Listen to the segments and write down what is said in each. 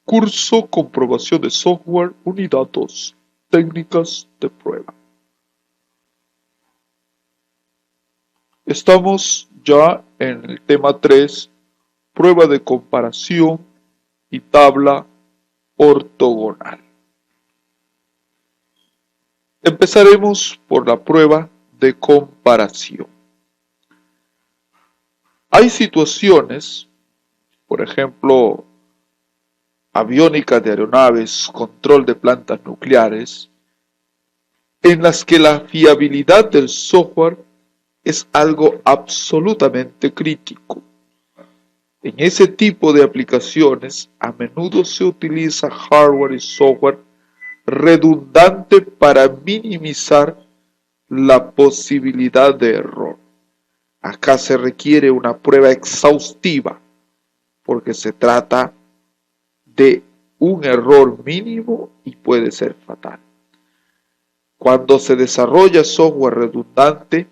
Curso Comprobación de Software, Unidad 2. Técnicas de prueba. Estamos ya en el tema 3, prueba de comparación y tabla ortogonal. Empezaremos por la prueba de comparación. Hay situaciones, por ejemplo, aviónica de aeronaves, control de plantas nucleares, en las que la fiabilidad del software es algo absolutamente crítico. En ese tipo de aplicaciones, a menudo se utiliza hardware y software redundante para minimizar la posibilidad de error. Acá se requiere una prueba exhaustiva, porque se trata de un error mínimo y puede ser fatal. Cuando se desarrolla software redundante,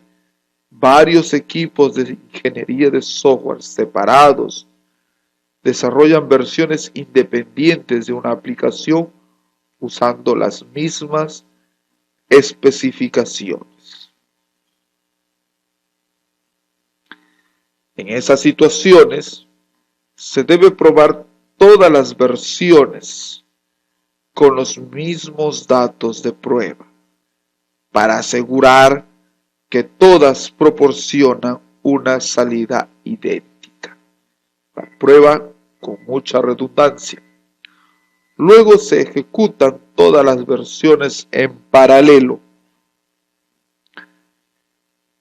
varios equipos de ingeniería de software separados desarrollan versiones independientes de una aplicación usando las mismas especificaciones. En esas situaciones, se debe probar todas las versiones con los mismos datos de prueba para asegurar que todas proporcionan una salida idéntica. La prueba con mucha redundancia. Luego se ejecutan todas las versiones en paralelo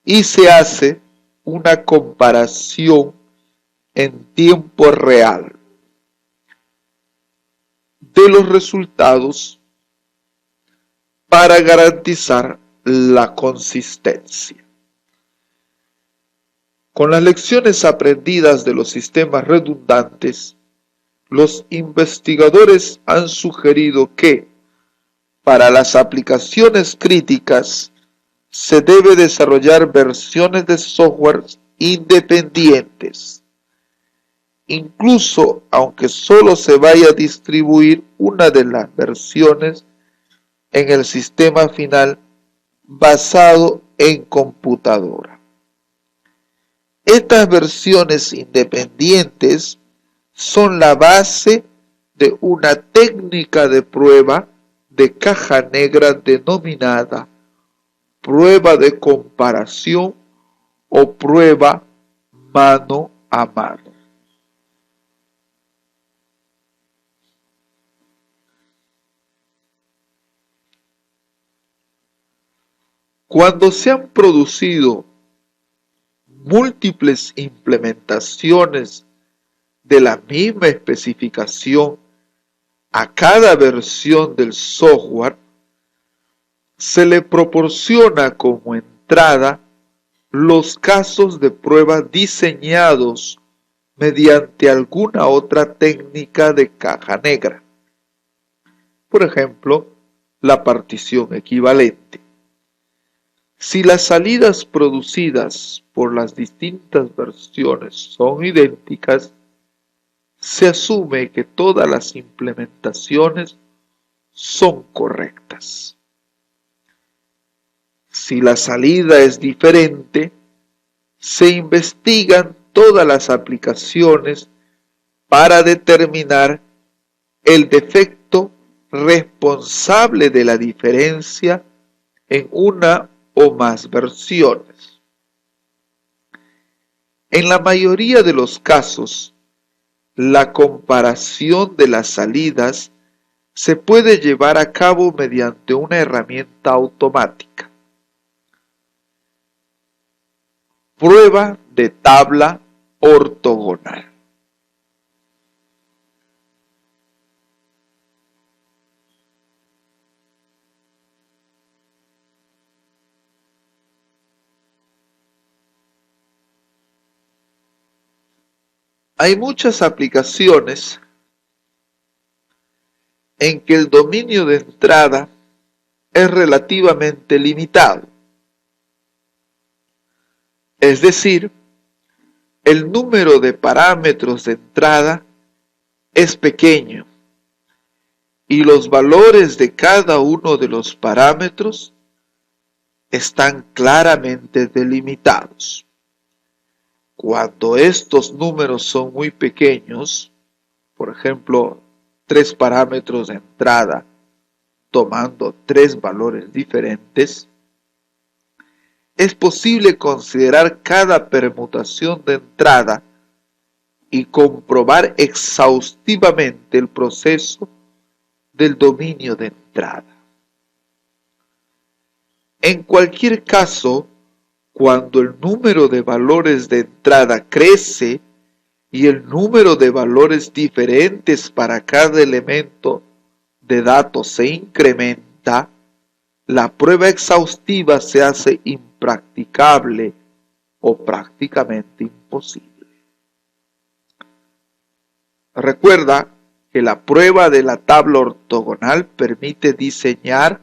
y se hace una comparación en tiempo real de los resultados para garantizar la consistencia. Con las lecciones aprendidas de los sistemas redundantes, los investigadores han sugerido que, para las aplicaciones críticas, se debe desarrollar versiones de software independientes, incluso aunque solo se vaya a distribuir una de las versiones en el sistema final basado en computadora. Estas versiones independientes son la base de una técnica de prueba de caja negra denominada prueba de comparación o prueba mano a mano. Cuando se han producido múltiples implementaciones de la misma especificación a cada versión del software, se le proporciona como entrada los casos de prueba diseñados mediante alguna otra técnica de caja negra. Por ejemplo, la partición equivalente. Si las salidas producidas por las distintas versiones son idénticas, se asume que todas las implementaciones son correctas. Si la salida es diferente, se investigan todas las aplicaciones para determinar el defecto responsable de la diferencia en una o más versiones. En la mayoría de los casos, la comparación de las salidas se puede llevar a cabo mediante una herramienta automática. Prueba de tabla ortogonal. Hay muchas aplicaciones en que el dominio de entrada es relativamente limitado. Es decir, el número de parámetros de entrada es pequeño y los valores de cada uno de los parámetros están claramente delimitados. Cuando estos números son muy pequeños, por ejemplo, 3 parámetros de entrada tomando 3 valores diferentes, es posible considerar cada permutación de entrada y comprobar exhaustivamente el proceso del dominio de entrada. En cualquier caso, cuando el número de valores de entrada crece y el número de valores diferentes para cada elemento de datos se incrementa, la prueba exhaustiva se hace impracticable o prácticamente imposible. Recuerda que la prueba de la tabla ortogonal permite diseñar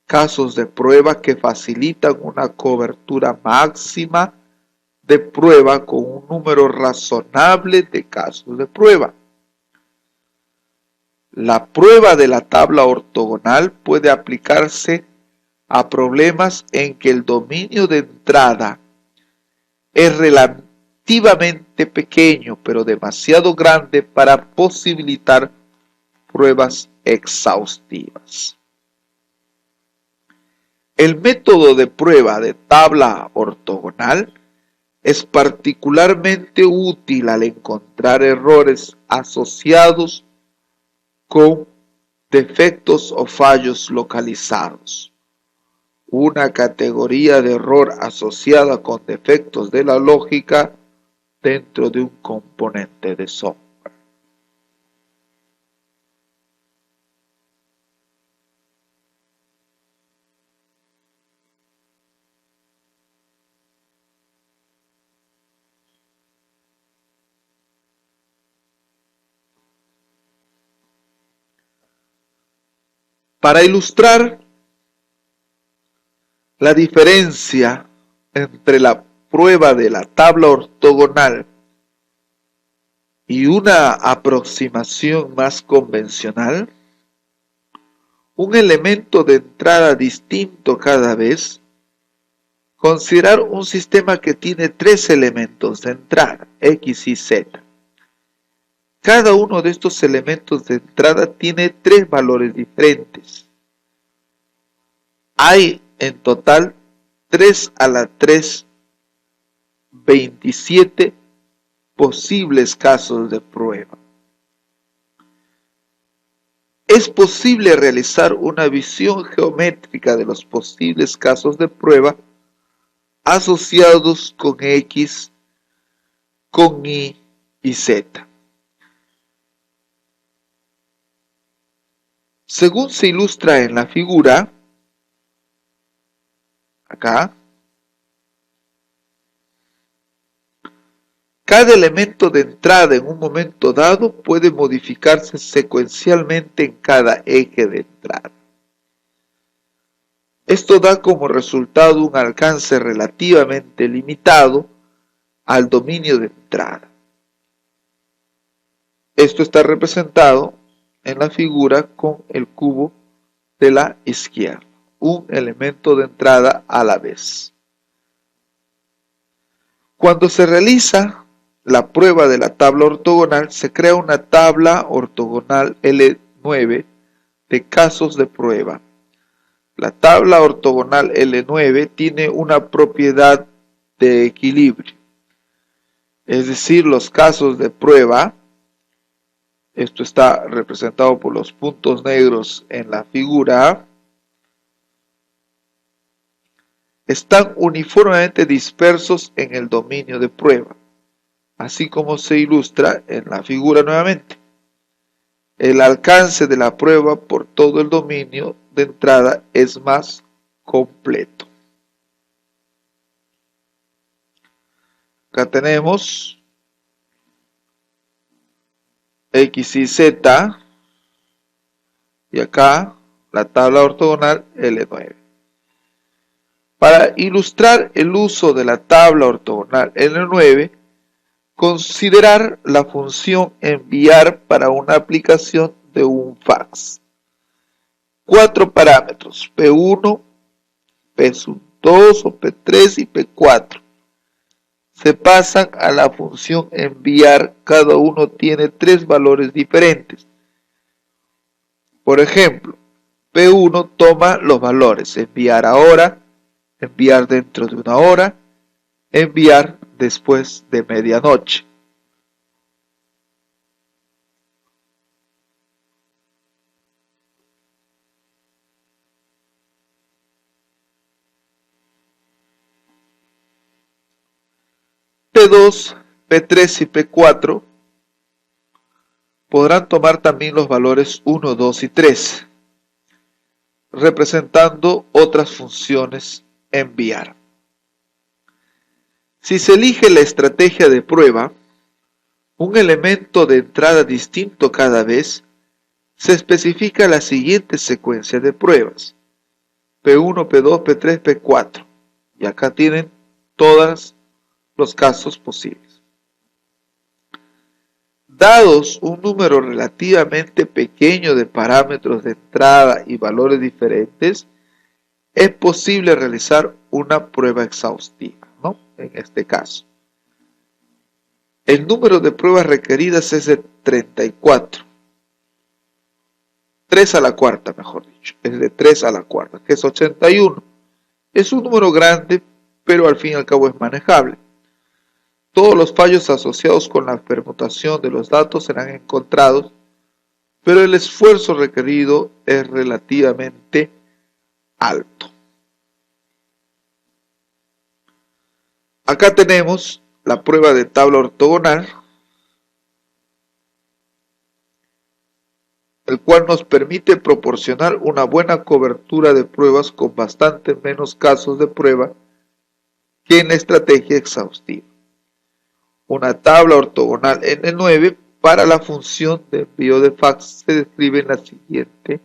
casos de prueba que facilitan una cobertura máxima de prueba con un número razonable de casos de prueba. La prueba de la tabla ortogonal puede aplicarse a problemas en que el dominio de entrada es relativamente pequeño, pero demasiado grande para posibilitar pruebas exhaustivas. El método de prueba de tabla ortogonal es particularmente útil al encontrar errores asociados con defectos o fallos localizados. Una categoría de error asociada con defectos de la lógica dentro de un componente de software. Para ilustrar la diferencia entre la prueba de la tabla ortogonal y una aproximación más convencional, un elemento de entrada distinto cada vez, considerar un sistema que tiene 3 elementos de entrada, X y Z. Cada uno de estos elementos de entrada tiene 3 valores diferentes. Hay en total 3 a la 3, 27 posibles casos de prueba. Es posible realizar una visión geométrica de los posibles casos de prueba asociados con X, con Y y Z. Según se ilustra en la figura, acá, cada elemento de entrada en un momento dado puede modificarse secuencialmente en cada eje de entrada. Esto da como resultado un alcance relativamente limitado al dominio de entrada. Esto está representado en la figura con el cubo de la izquierda, un elemento de entrada a la vez. Cuando se realiza la prueba de la tabla ortogonal, se crea una tabla ortogonal L9 de casos de prueba. La tabla ortogonal L9 tiene una propiedad de equilibrio, es decir, los casos de prueba, esto está representado por los puntos negros en la figura, están uniformemente dispersos en el dominio de prueba, así como se ilustra en la figura nuevamente. El alcance de la prueba por todo el dominio de entrada es más completo. Acá tenemos X y Z y acá la tabla ortogonal L9. Para ilustrar el uso de la tabla ortogonal L9, considerar la función enviar para una aplicación de un fax. cuatro parámetros, P1, P2 o P3 y P4. Se pasan a la función enviar, cada uno tiene 3 valores diferentes. Por ejemplo, P1 toma los valores enviar ahora, enviar dentro de una hora, enviar después de medianoche. P2, P3 y P4 podrán tomar también los valores 1, 2 y 3, representando otras funciones enviar. Si se elige la estrategia de prueba, un elemento de entrada distinto cada vez, se especifica la siguiente secuencia de pruebas: P1, P2, P3, P4. Y acá tienen todos los casos posibles. Dados un número relativamente pequeño de parámetros de entrada y valores diferentes, es posible realizar una prueba exhaustiva, ¿no? En este caso, el número de pruebas requeridas es de 34. 3 a la cuarta, mejor dicho, es de 3 a la cuarta, que es 81. Es un número grande, pero al fin y al cabo es manejable. Todos los fallos asociados con la permutación de los datos serán encontrados, pero el esfuerzo requerido es relativamente alto. Acá tenemos la prueba de tabla ortogonal, el cual nos permite proporcionar una buena cobertura de pruebas con bastante menos casos de prueba que en la estrategia exhaustiva. Una tabla ortogonal N9 para la función de envío de fax se describe en la siguiente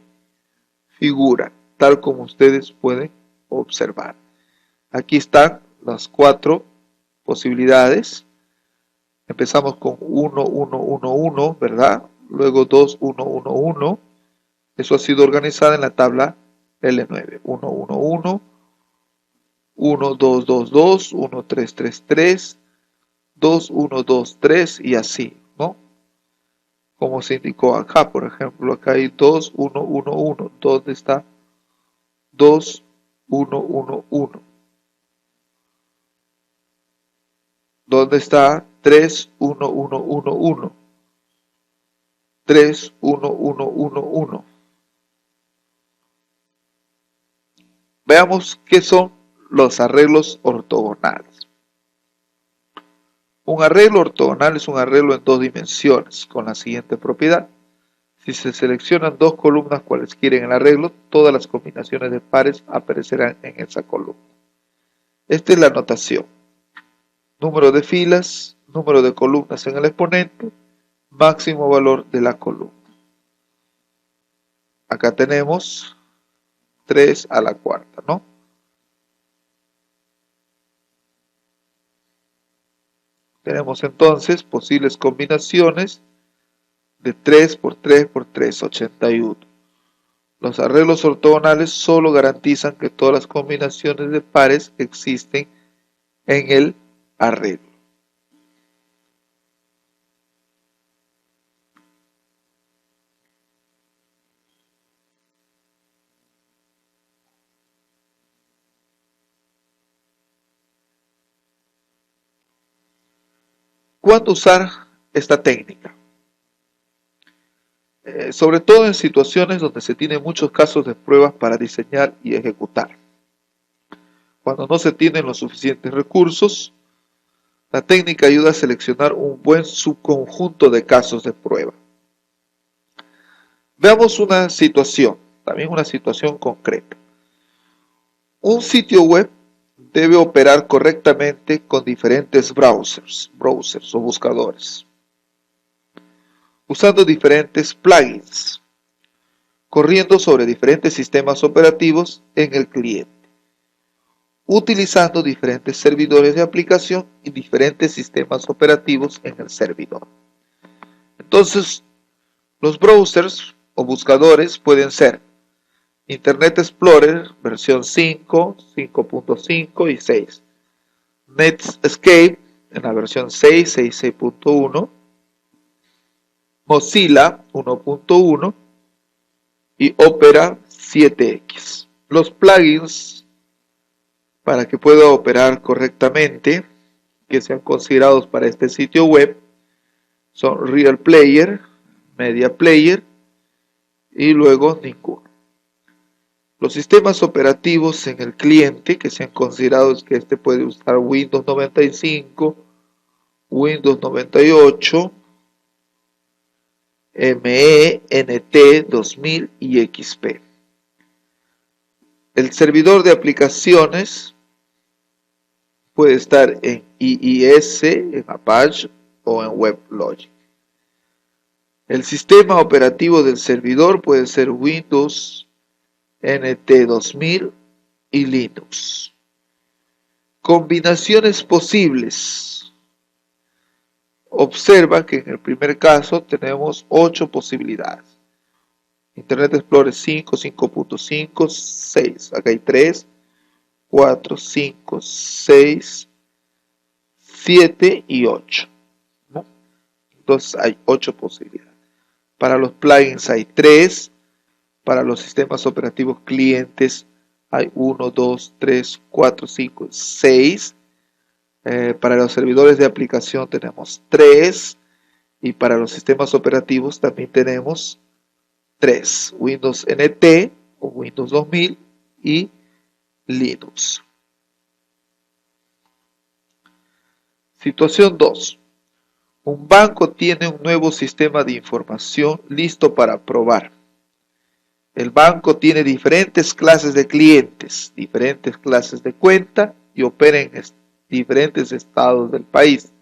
figura, tal como ustedes pueden observar. Aquí están las 4 posibilidades. Empezamos con 1, 1, 1, 1, ¿verdad? Luego 2, 1, 1, 1. Eso ha sido organizado en la tabla L9. 1, 1, 1, 1, 2, 2, 2, 1, 3, 3, 3, 2, 1, 2, 3 y así, ¿no? Como se indicó acá, por ejemplo, acá hay 2, 1, 1, 1. ¿Dónde está? 2, 1, 1, 1. ¿Dónde está? 3, 1, 1, 1, 1. 3, 1, 1, 1, 1. Veamos qué son los arreglos ortogonales. Un arreglo ortogonal es un arreglo en 2 dimensiones, con la siguiente propiedad. Si se seleccionan 2 columnas cualesquiera en el arreglo, todas las combinaciones de pares aparecerán en esa columna. Esta es la notación. Número de filas, número de columnas en el exponente, máximo valor de la columna. Acá tenemos 3 a la cuarta, ¿no? Tenemos entonces posibles combinaciones de 3 por 3 por 3, 81. Los arreglos ortogonales solo garantizan que todas las combinaciones de pares existen en el arreglo. ¿Cuándo usar esta técnica? Sobre todo en situaciones donde se tienen muchos casos de pruebas para diseñar y ejecutar. Cuando no se tienen los suficientes recursos, la técnica ayuda a seleccionar un buen subconjunto de casos de prueba. Veamos una situación, también una situación concreta. Un sitio web debe operar correctamente con diferentes browsers o buscadores, usando diferentes plugins, corriendo sobre diferentes sistemas operativos en el cliente, utilizando diferentes servidores de aplicación y diferentes sistemas operativos en el servidor. Entonces, los browsers o buscadores pueden ser Internet Explorer, versión 5, 5.5 y 6. Netscape, en la versión 6, 6.1. Mozilla 1.1 y Opera 7X. Los plugins para que pueda operar correctamente que sean considerados para este sitio web son Real Player, Media Player y luego ninguno. Los sistemas operativos en el cliente que sean considerados que este puede usar Windows 95, Windows 98, ME, NT 2000 y XP. El servidor de aplicaciones puede estar en IIS, en Apache o en WebLogic. El sistema operativo del servidor puede ser Windows, NT 2000 y Linux. Combinaciones posibles. Observa que en el primer caso tenemos 8 posibilidades. Internet Explorer 5, 5.5, 6. Acá hay 3, 4, 5, 6, 7 y 8. ¿No? Entonces hay 8 posibilidades. Para los plugins hay 3. Para los sistemas operativos clientes hay 1, 2, 3, 4, 5, 6. Para los servidores de aplicación tenemos 3. Y para los sistemas operativos también tenemos 3. Windows NT o Windows 2000 y Linux. Situación 2. Un banco tiene un nuevo sistema de información listo para probar. El banco tiene diferentes clases de clientes, diferentes clases de cuenta y opera en diferentes estados del país,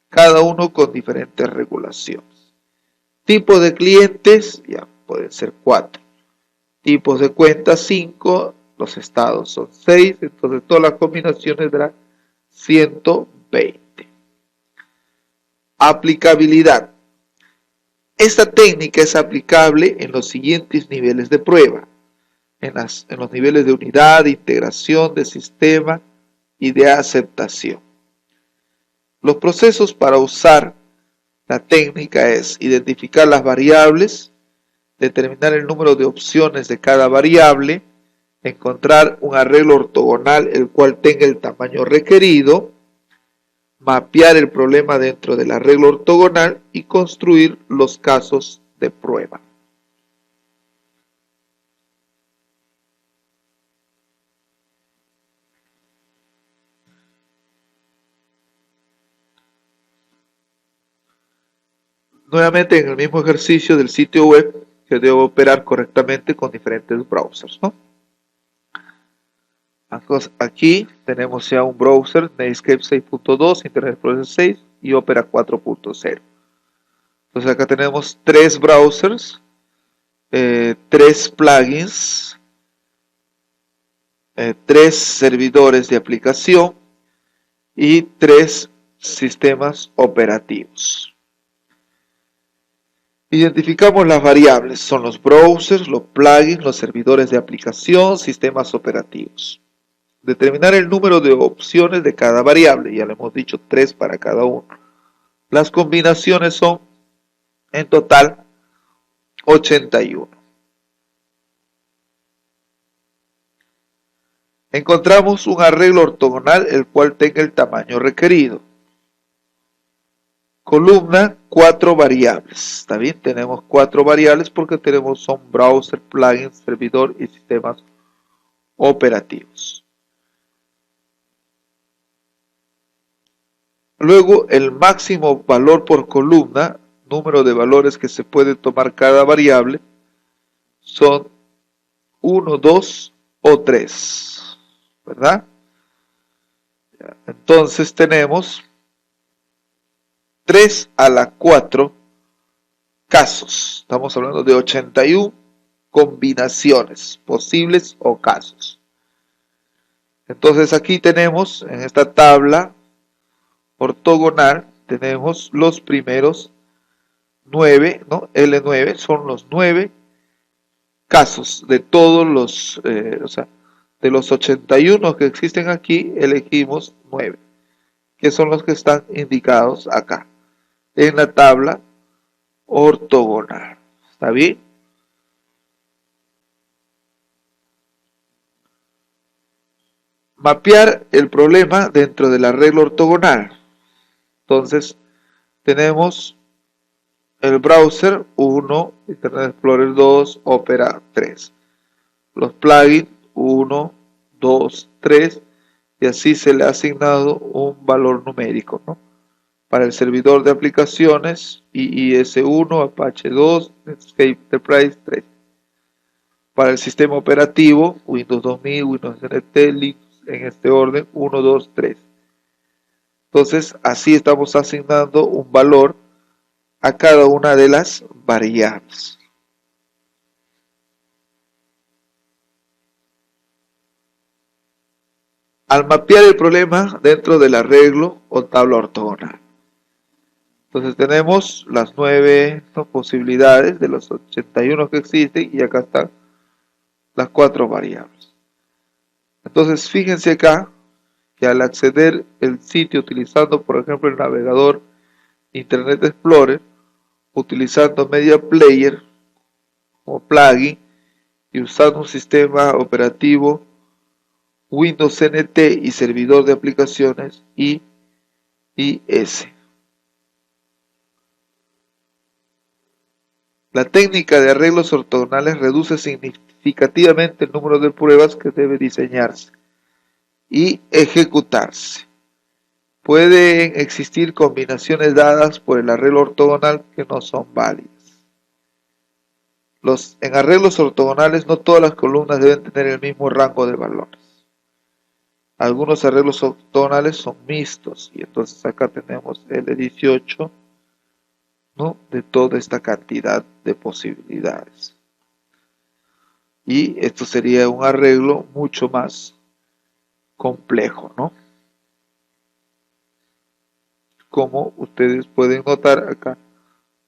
cada uno con diferentes regulaciones. Tipos de clientes, ya pueden ser 4. Tipos de cuentas 5, los estados son 6, entonces todas las combinaciones darán 120. Aplicabilidad. Esta técnica es aplicable en los siguientes niveles de prueba. En los niveles de unidad, de integración, de sistema y de aceptación. Los procesos para usar la técnica es identificar las variables, determinar el número de opciones de cada variable, encontrar un arreglo ortogonal el cual tenga el tamaño requerido, mapear el problema dentro del arreglo ortogonal y construir los casos de prueba. Nuevamente en el mismo ejercicio del sitio web que debo operar correctamente con diferentes browsers, ¿no? Aquí tenemos ya un browser, Netscape 6.2, Internet Explorer 6 y Opera 4.0. Entonces acá tenemos 3 browsers, 3 plugins, 3 servidores de aplicación y 3 sistemas operativos. Identificamos las variables, son los browsers, los plugins, los servidores de aplicación, sistemas operativos. Determinar el número de opciones de cada variable, ya le hemos dicho 3 para cada uno. Las combinaciones son en total 81. Encontramos un arreglo ortogonal el cual tenga el tamaño requerido. Columna, 4 variables. ¿Está bien? Tenemos 4 variables porque son browser, plugin, servidor y sistemas operativos. Luego, el máximo valor por columna, número de valores que se puede tomar cada variable, son 1, 2 o 3. ¿Verdad? Entonces tenemos 3 a la 4 casos. Estamos hablando de 81 combinaciones posibles o casos. Entonces aquí tenemos en esta tabla ortogonal, tenemos los primeros 9, ¿no? L9 son los 9 casos de todos los, de los 81 que existen aquí, elegimos 9, que son los que están indicados acá, en la tabla ortogonal. ¿Está bien? Mapear el problema dentro del arreglo ortogonal. Entonces, tenemos el browser 1, Internet Explorer 2, Opera 3. Los plugins 1, 2, 3, y así se le ha asignado un valor numérico, ¿no? Para el servidor de aplicaciones, IIS1, Apache 2, Netscape Enterprise 3. Para el sistema operativo, Windows 2000, Windows NT, Linux, en este orden, 1, 2, 3. Entonces, así estamos asignando un valor a cada una de las variables. Al mapear el problema dentro del arreglo o tabla ortogonal. Entonces tenemos las 9 posibilidades de los 81 que existen y acá están las 4 variables. Entonces fíjense acá que al acceder el sitio utilizando por ejemplo el navegador Internet Explorer, utilizando Media Player como plugin y usando un sistema operativo Windows NT y servidor de aplicaciones IIS. La técnica de arreglos ortogonales reduce significativamente el número de pruebas que debe diseñarse y ejecutarse. Pueden existir combinaciones dadas por el arreglo ortogonal que no son válidas. En arreglos ortogonales no todas las columnas deben tener el mismo rango de valores. Algunos arreglos ortogonales son mixtos y entonces acá tenemos el de 18, ¿no? De toda esta cantidad de posibilidades. Y esto sería un arreglo mucho más complejo, ¿no? Como ustedes pueden notar acá,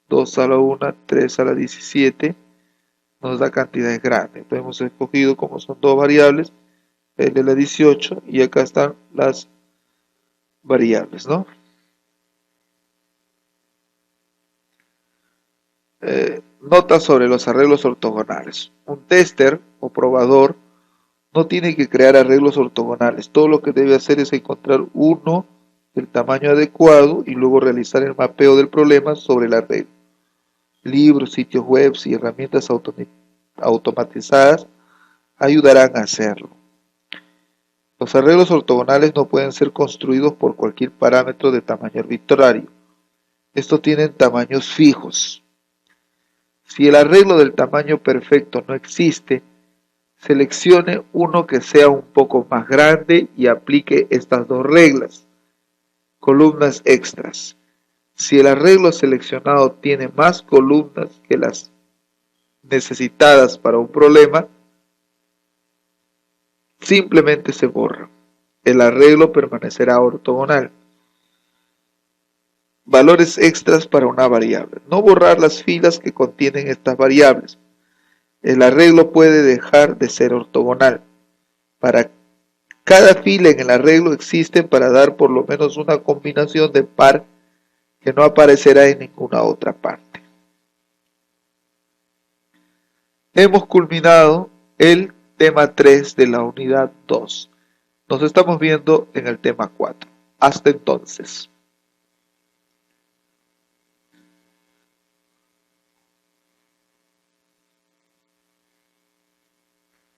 2 a la 1, 3 a la 17, nos da cantidades grandes. Entonces hemos escogido, como son dos variables, el de la 18 y acá están las variables, ¿no? Notas sobre los arreglos ortogonales. Un tester o probador no tiene que crear arreglos ortogonales. Todo lo que debe hacer es encontrar uno del tamaño adecuado y luego realizar el mapeo del problema sobre el arreglo. Libros, sitios web y herramientas automatizadas ayudarán a hacerlo. Los arreglos ortogonales no pueden ser construidos por cualquier parámetro de tamaño arbitrario. Estos tienen tamaños fijos. Si el arreglo del tamaño perfecto no existe, seleccione uno que sea un poco más grande y aplique estas dos reglas. Columnas extras. Si el arreglo seleccionado tiene más columnas que las necesitadas para un problema, simplemente se borra. El arreglo permanecerá ortogonal. Valores extras para una variable. No borrar las filas que contienen estas variables. El arreglo puede dejar de ser ortogonal. Para cada fila en el arreglo existe para dar por lo menos una combinación de par que no aparecerá en ninguna otra parte. Hemos culminado el tema 3 de la unidad 2. Nos estamos viendo en el tema 4. Hasta entonces.